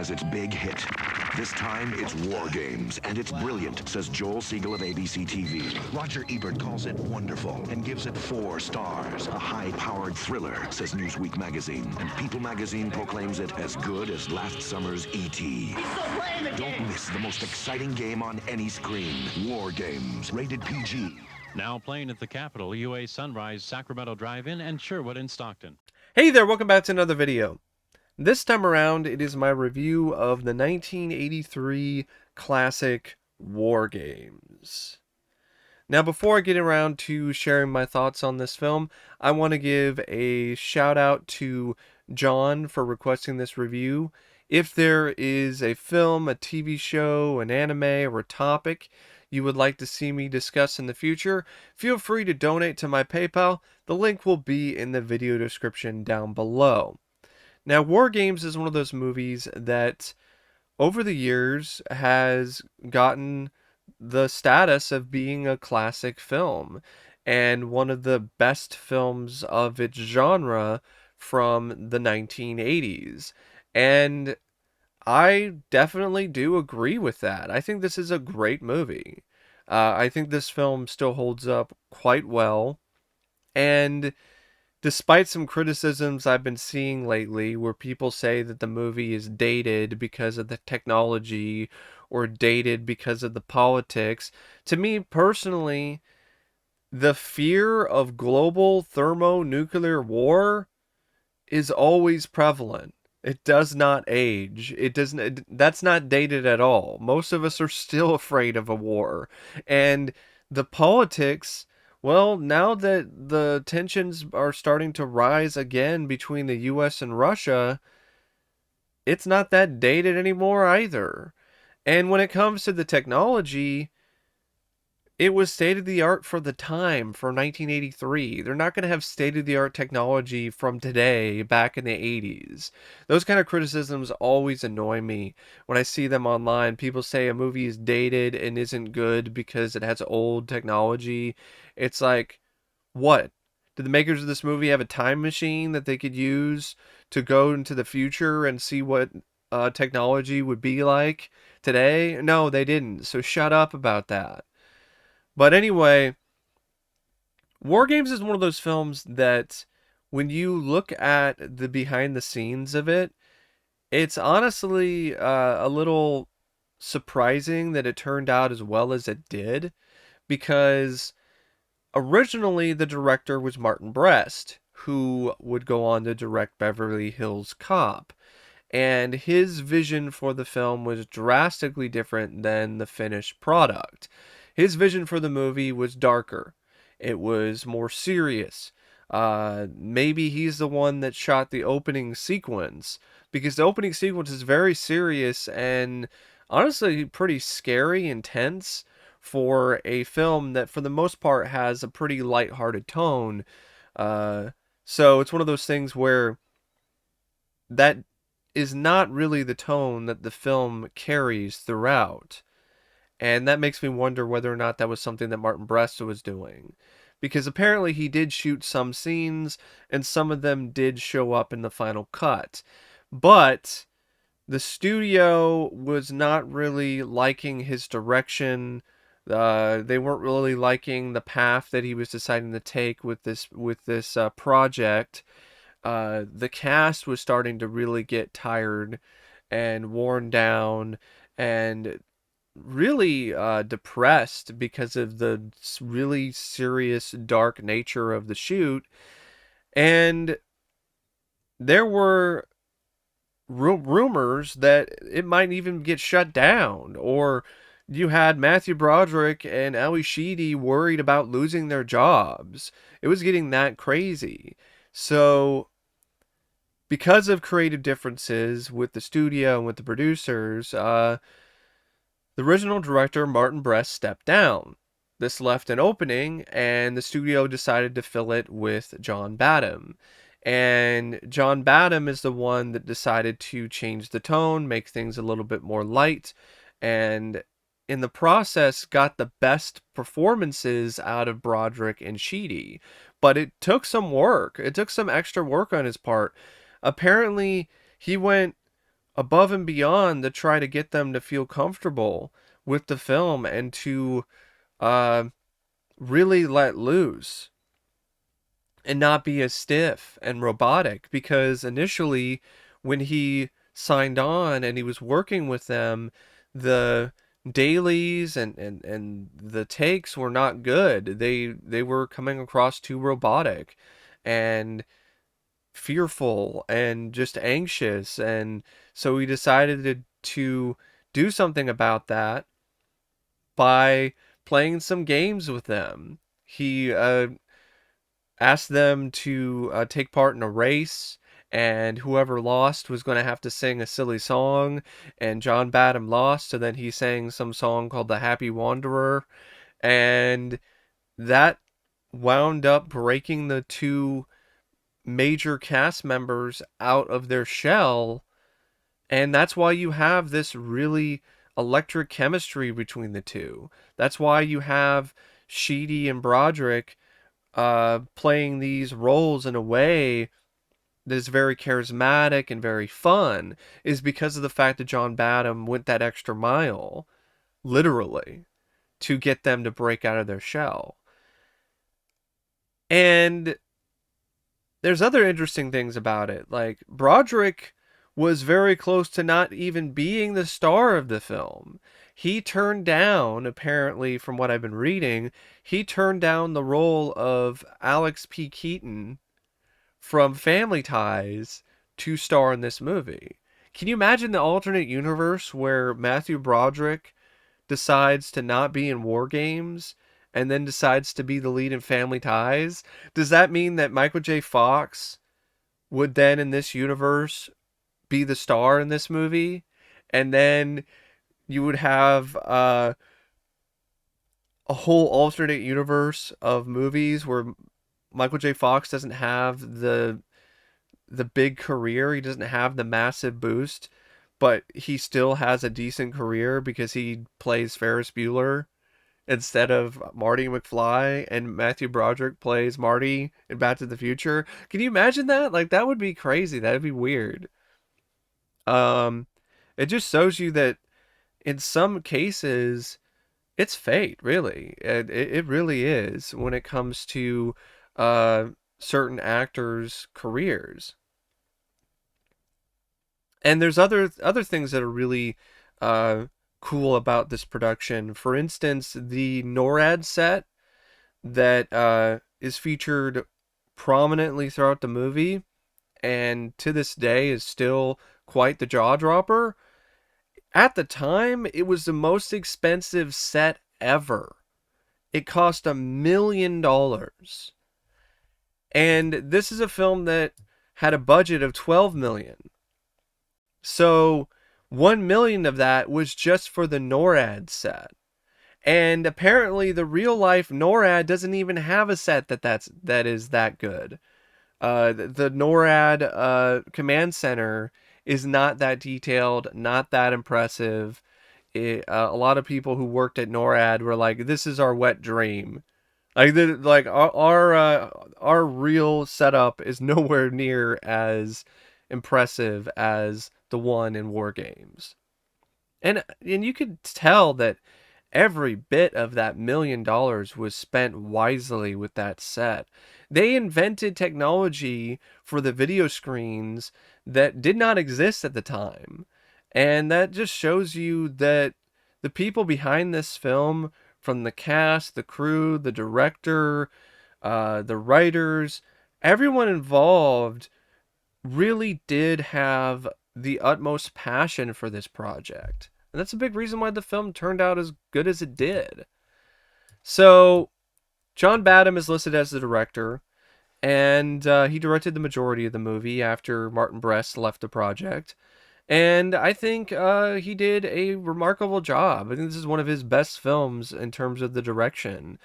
has its big hit. This time, it's WarGames, and it's brilliant, says Joel Siegel of ABC TV. Roger Ebert calls it wonderful and gives it 4 stars. A high-powered thriller, says Newsweek magazine. And People magazine proclaims it as good as last summer's E.T. Don't miss the most exciting game on any screen. WarGames, rated PG. Now playing at the Capitol, UA Sunrise, Sacramento Drive-In, and Sherwood in Stockton. Hey there, welcome back to another video. This time around, it is my review of the 1983 classic WarGames. Now, before I get around to sharing my thoughts on this film, I want to give a shout out to John for requesting this review. If there is a film, a TV show, an anime, or a topic you would like to see me discuss in the future, feel free to donate to my PayPal. The link will be in the video description down below. Now, WarGames is one of those movies that, over the years, has gotten the status of being a classic film, and one of the best films of its genre from the 1980s. And I definitely do agree with that. I think this is a great movie. I think this film still holds up quite well, and despite some criticisms I've been seeing lately where people say that the movie is dated because of the technology or dated because of the politics, to me personally, the fear of global thermonuclear war is always prevalent. It does not age. That's not dated at all. Most of us are still afraid of a war. And the politics, well, now that the tensions are starting to rise again between the US and Russia, it's not that dated anymore either. And when it comes to the technology, it was state-of-the-art for the time, for 1983. They're not going to have state-of-the-art technology from today, back in the 80s. Those kind of criticisms always annoy me when I see them online. People say a movie is dated and isn't good because it has old technology. It's like, what? Did the makers of this movie have a time machine that they could use to go into the future and see what technology would be like today? No, they didn't. So shut up about that. But anyway, WarGames is one of those films that when you look at the behind the scenes of it, it's honestly a little surprising that it turned out as well as it did, because originally the director was Martin Brest, who would go on to direct Beverly Hills Cop. And his vision for the film was drastically different than the finished product. His vision for the movie was darker. It was more serious. Maybe he's the one that shot the opening sequence, because the opening sequence is very serious and honestly pretty scary and tense for a film that for the most part has a pretty lighthearted tone. So it's one of those things where that is not really the tone that the film carries throughout. And that makes me wonder whether or not that was something that Martin Brest was doing. Because apparently he did shoot some scenes, and some of them did show up in the final cut. But the studio was not really liking his direction. They weren't really liking the path that he was deciding to take with this project. The cast was starting to really get tired and worn down and really depressed because of the really serious, dark nature of the shoot. And there were rumors that it might even get shut down, or you had Matthew Broderick and Sheedy worried about losing their jobs. It was getting that crazy. So because of creative differences with the studio and with the producers, the original director, Martin Brest, stepped down. This left an opening, and the studio decided to fill it with John Badham. And John Badham is the one that decided to change the tone, make things a little bit more light, and in the process got the best performances out of Broderick and Sheedy. But it took some work. It took some extra work on his part. Apparently, he went above and beyond to try to get them to feel comfortable with the film and to uh, really let loose and not be as stiff and robotic. Because initially, when he signed on and he was working with them, the dailies and the takes were not good. They were coming across too robotic and fearful and just anxious. And so he decided to do something about that by playing some games with them. He asked them to take part in a race, and whoever lost was going to have to sing a silly song. And John Badham lost, so then he sang some song called The Happy Wanderer, and that wound up breaking the two major cast members out of their shell. And that's why you have this really electric chemistry between the two. That's why you have Sheedy and Broderick playing these roles in a way that is very charismatic and very fun, is because of the fact that John Badham went that extra mile, literally, to get them to break out of their shell. And there's other interesting things about it. Like, Broderick was very close to not even being the star of the film. He turned down, apparently, from what I've been reading, he turned down the role of Alex P. Keaton from Family Ties to star in this movie. Can you imagine the alternate universe where Matthew Broderick decides to not be in WarGames and then decides to be the lead in Family Ties? Does that mean that Michael J. Fox would then, in this universe, be the star in this movie? And then you would have a whole alternate universe of movies where Michael J. Fox doesn't have the big career, he doesn't have the massive boost, but he still has a decent career because he plays Ferris Bueller instead of Marty McFly, and Matthew Broderick plays Marty in Back to the Future. Can you imagine that? Like, that would be crazy. That'd be weird. Um, it just shows you that in some cases, it's fate, really. It really is when it comes to uh, certain actors' careers. And there's other things that are really uh, cool about this production. For instance, the NORAD set that is featured prominently throughout the movie, and to this day is still quite the jaw dropper. At the time, it was the most expensive set ever. It cost $1 million. And this is a film that had a budget of $12 million. So 1 million of that was just for the NORAD set. And apparently the real life NORAD doesn't even have a set that is that good. The NORAD command center is not that detailed, not that impressive. A lot of people who worked at NORAD were like, "This is our wet dream." Like our real setup is nowhere near as impressive as the one in WarGames. And you could tell that every bit of that $1 million was spent wisely with that set. They invented technology for the video screens that did not exist at the time. And that just shows you that the people behind this film, from the cast, the crew, the director, the writers, everyone involved really did have the utmost passion for this project. And that's a big reason why the film turned out as good as it did. So, John Badham is listed as the director, and he directed the majority of the movie after Martin Brest left the project. And I think he did a remarkable job. I think this is one of his best films in terms of the direction.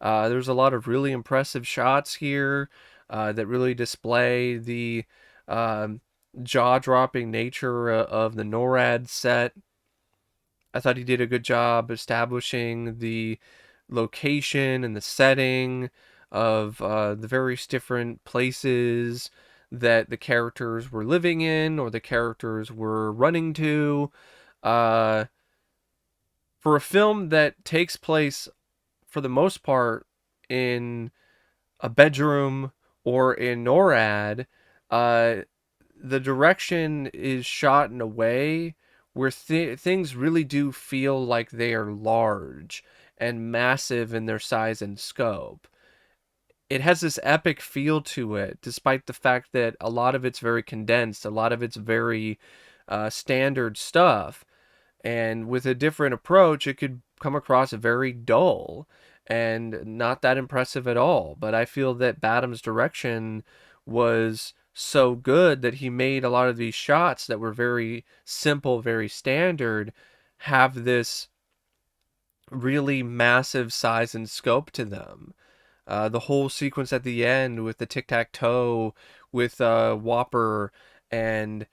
There's a lot of really impressive shots here that really display the jaw-dropping nature of the NORAD set. I thought he did a good job establishing the location and the setting of the various different places that the characters were living in or the characters were running to. Uh, for a film that takes place, for the most part, in a bedroom or in NORAD, uh, the direction is shot in a way where things really do feel like they are large and massive in their size and scope. It has this epic feel to it, despite the fact that a lot of it's very condensed, a lot of it's very standard stuff. And with a different approach, it could come across very dull and not that impressive at all. But I feel that Badham's direction was so good that he made a lot of these shots that were very simple, very standard, have this really massive size and scope to them. The whole sequence at the end with the tic-tac-toe, with Whopper, and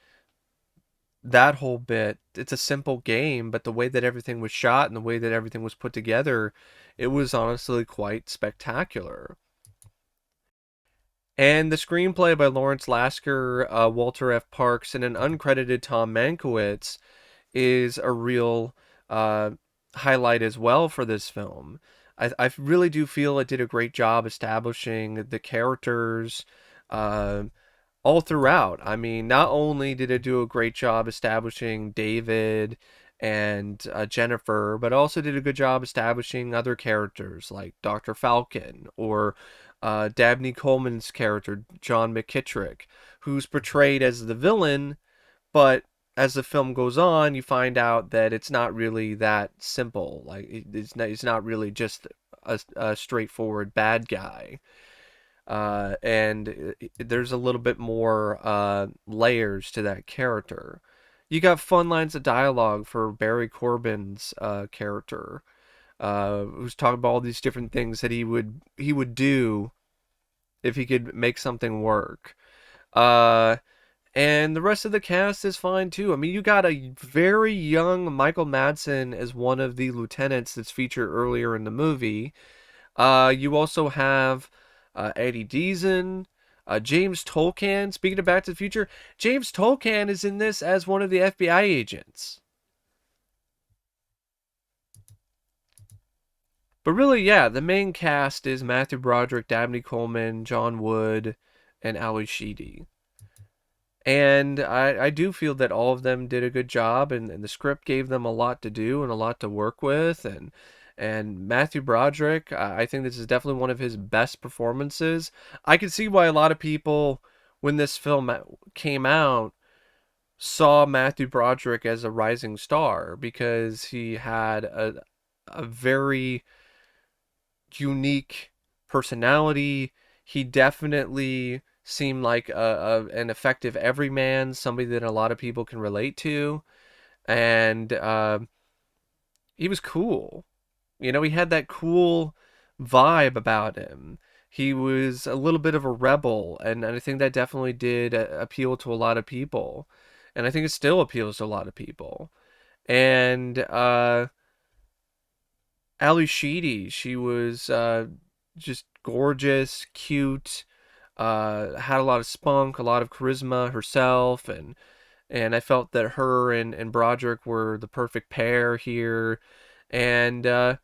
that whole bit, it's a simple game, but the way that everything was shot and the way that everything was put together, it was honestly quite spectacular. And the screenplay by Lawrence Lasker, Walter F. Parks, and an uncredited Tom Mankiewicz is a real highlight as well for this film. I really do feel it did a great job establishing the characters all throughout. I mean, not only did it do a great job establishing David and Jennifer, but also did a good job establishing other characters like Dr. Falcon or Dabney Coleman's character, John McKittrick, who's portrayed as the villain, but as the film goes on, you find out that it's not really that simple. Like, it's not really just a straightforward bad guy. And there's a little bit more layers to that character. You got fun lines of dialogue for Barry Corbin's character, who's talking about all these different things that he would do if he could make something work. And the rest of the cast is fine too. I mean, you got a very young Michael Madsen as one of the lieutenants that's featured earlier in the movie. You also have Eddie Deason, James Tolkan. Speaking of Back to the Future, James Tolkan is in this as one of the FBI agents. But really, yeah, the main cast is Matthew Broderick, Dabney Coleman, John Wood, and Ali Sheedy. And I do feel that all of them did a good job, and the script gave them a lot to do and a lot to work with. And Matthew Broderick, I think this is definitely one of his best performances. I can see why a lot of people, when this film came out, saw Matthew Broderick as a rising star, because he had a very unique personality. He definitely seemed like an effective everyman, somebody that a lot of people can relate to, and he was cool. You know, he had that cool vibe about him. He was a little bit of a rebel, and I think that definitely did appeal to a lot of people, and I think it still appeals to a lot of people. And Ali Sheedy, she was just gorgeous, cute, had a lot of spunk, a lot of charisma herself, and I felt that her and Broderick were the perfect pair here. And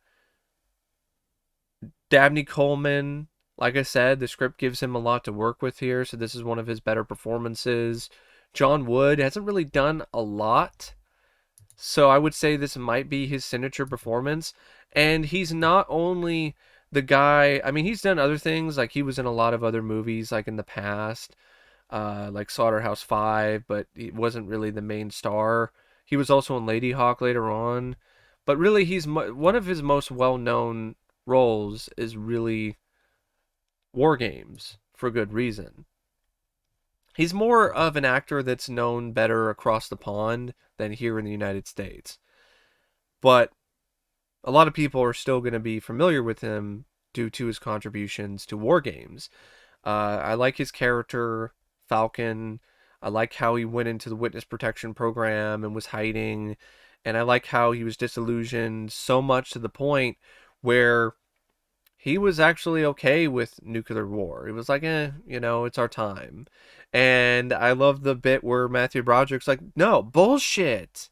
Dabney Coleman, like I said, the script gives him a lot to work with here, so this is one of his better performances. John Wood hasn't really done a lot, so I would say this might be his signature performance. And he's not only the guy, I mean, he's done other things, like he was in a lot of other movies, like in the past, like Slaughterhouse-Five, but he wasn't really the main star. He was also in Lady Hawk later on. But really, he's one of his most well-known roles is really WarGames, for good reason. He's more of an actor that's known better across the pond than here in the United States. But a lot of people are still going to be familiar with him due to his contributions to WarGames. I like his character, Falcon. I like how he went into the witness protection program and was hiding. And I like how he was disillusioned so much to the point where he was actually okay with nuclear war. He was like, it's our time. And I love the bit where Matthew Broderick's like, no, bullshit.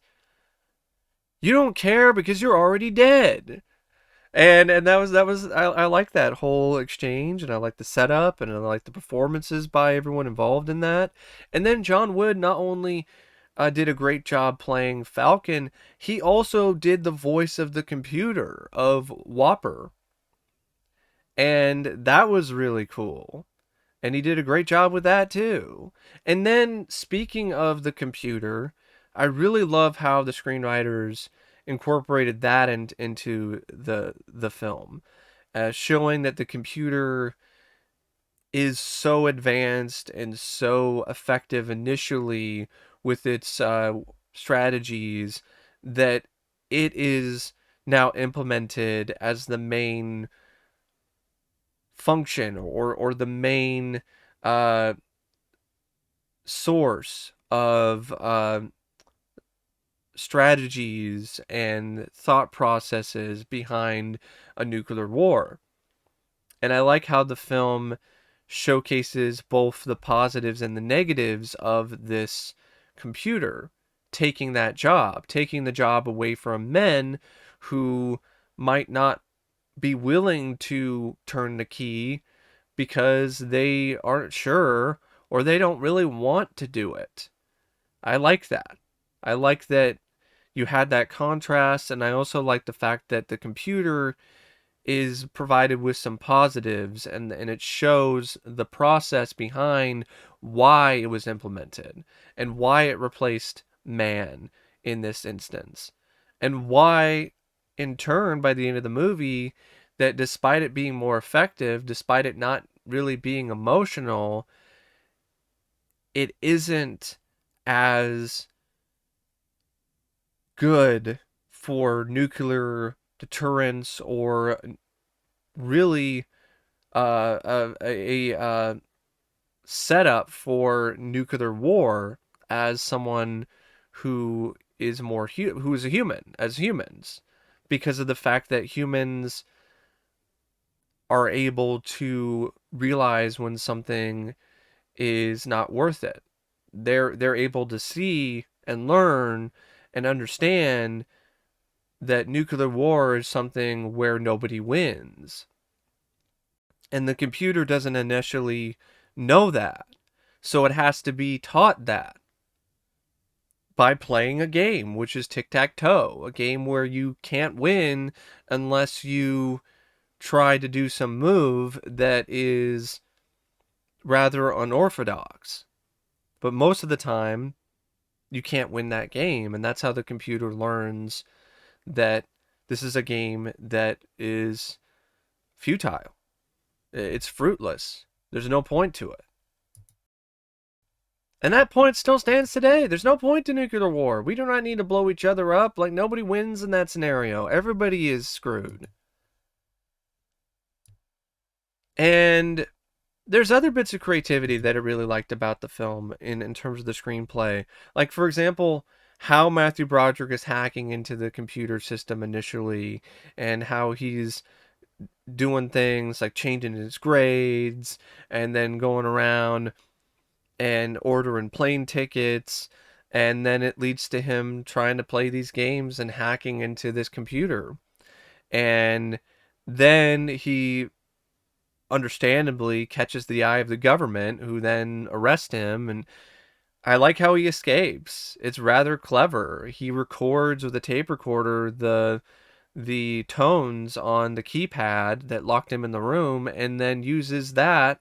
You don't care because you're already dead. And that was I like that whole exchange, and I like the setup, and I like the performances by everyone involved in that. And then John Wood not only did a great job playing Falcon, he also did the voice of the computer of Whopper, and that was really cool. And he did a great job with that too. And then speaking of the computer, I really love how the screenwriters incorporated that into the film, showing that the computer is so advanced and so effective initially with its strategies that it is now implemented as the main function, or the main source of strategies and thought processes behind a nuclear war. And I like how the film showcases both the positives and the negatives of this computer taking the job away from men who might not be willing to turn the key because they aren't sure, or they don't really want to do it. I like that. I like that you had that contrast, and I also like the fact that the computer is provided with some positives, and it shows the process behind why it was implemented and why it replaced man in this instance, and why in turn by the end of the movie, that despite it being more effective, despite it not really being emotional, it isn't as good for nuclear deterrence, or really a setup for nuclear war, as someone who is who is a human, as humans, because of the fact that humans are able to realize when something is not worth it. They're able to see and learn and understand that nuclear war is something where nobody wins. And the computer doesn't initially know that. So it has to be taught that by playing a game, which is tic-tac-toe, a game where you can't win unless you try to do some move that is rather unorthodox. But most of the time, you can't win that game, and that's how the computer learns that this is a game that is futile. It's fruitless. There's no point to it. And that point still stands today. There's no point to nuclear war. We do not need to blow each other up. Like, nobody wins in that scenario. Everybody is screwed. And there's other bits of creativity that I really liked about the film in terms of the screenplay. Like, for example, how Matthew Broderick is hacking into the computer system initially, and how he's doing things like changing his grades, and then going around and ordering plane tickets, and then it leads to him trying to play these games and hacking into this computer. And then he understandably catches the eye of the government, who then arrest him, and I like how he escapes. It's rather clever. He records with a tape recorder the tones on the keypad that locked him in the room, and then uses that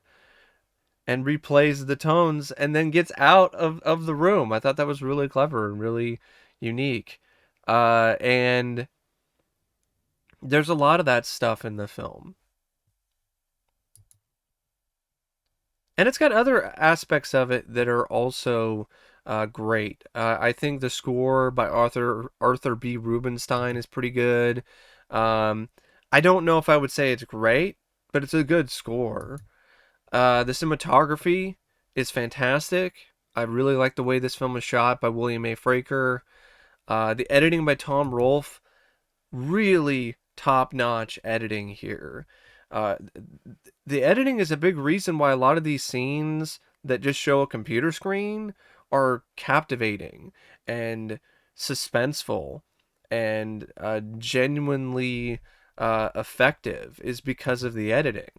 and replays the tones, and then gets out of the room. I thought that was really clever and really unique. And there's a lot of that stuff in the film. And it's got other aspects of it that are also great. I think the score by Arthur B. Rubinstein is pretty good. I don't know if I would say it's great, but it's a good score. The cinematography is fantastic. I really like the way this film is shot by William A. Fraker. The editing by Tom Rolfe, really top-notch editing here. Uh, the editing is a big reason why a lot of these scenes that just show a computer screen are captivating and suspenseful and genuinely effective, is because of the editing.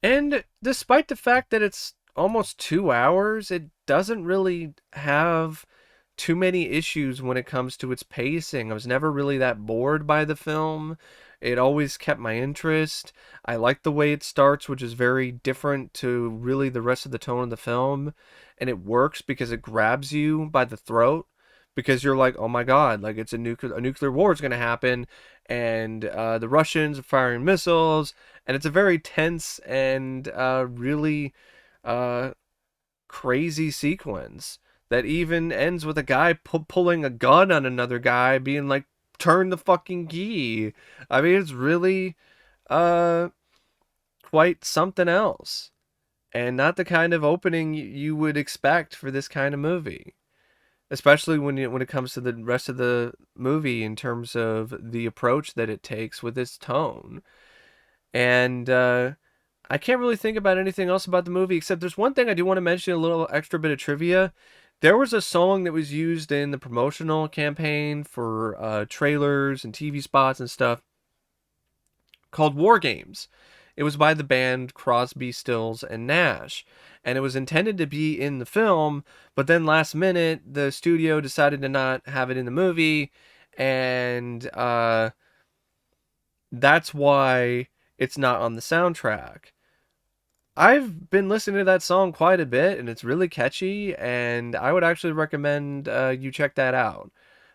And despite the fact that it's almost 2 hours, it doesn't really have too many issues when it comes to its pacing. I was never really that bored by the film. It always kept my interest. I like the way it starts, which is very different to really the rest of the tone of the film. And it works because it grabs you by the throat. Because you're like, oh my God, like it's a nuclear war is going to happen. And the Russians are firing missiles. And it's a very tense and really uh, crazy sequence that even ends with a guy pulling a gun on another guy, being like, turn the fucking key. I mean, it's really uh quite something else, and not the kind of opening you would expect for this kind of movie, especially when it comes to the rest of the movie in terms of the approach that it takes with its tone. And I can't really think about anything else about the movie, except there's one thing I do want to mention, a little extra bit of trivia. There was a song that was used in the promotional campaign for trailers and TV spots and stuff called WarGames. It was by the band Crosby, Stills, and Nash. And it was intended to be in the film, but then last minute, the studio decided to not have it in the movie. And that's why it's not on the soundtrack. I've been listening to that song quite a bit, and it's really catchy, and I would actually recommend you check that out.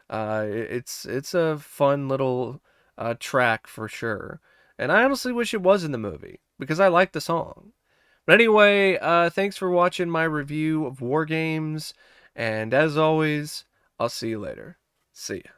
It's a fun little track for sure, and I honestly wish it was in the movie because I like the song. But anyway, thanks for watching my review of War Games, and as always, I'll see you later. See ya.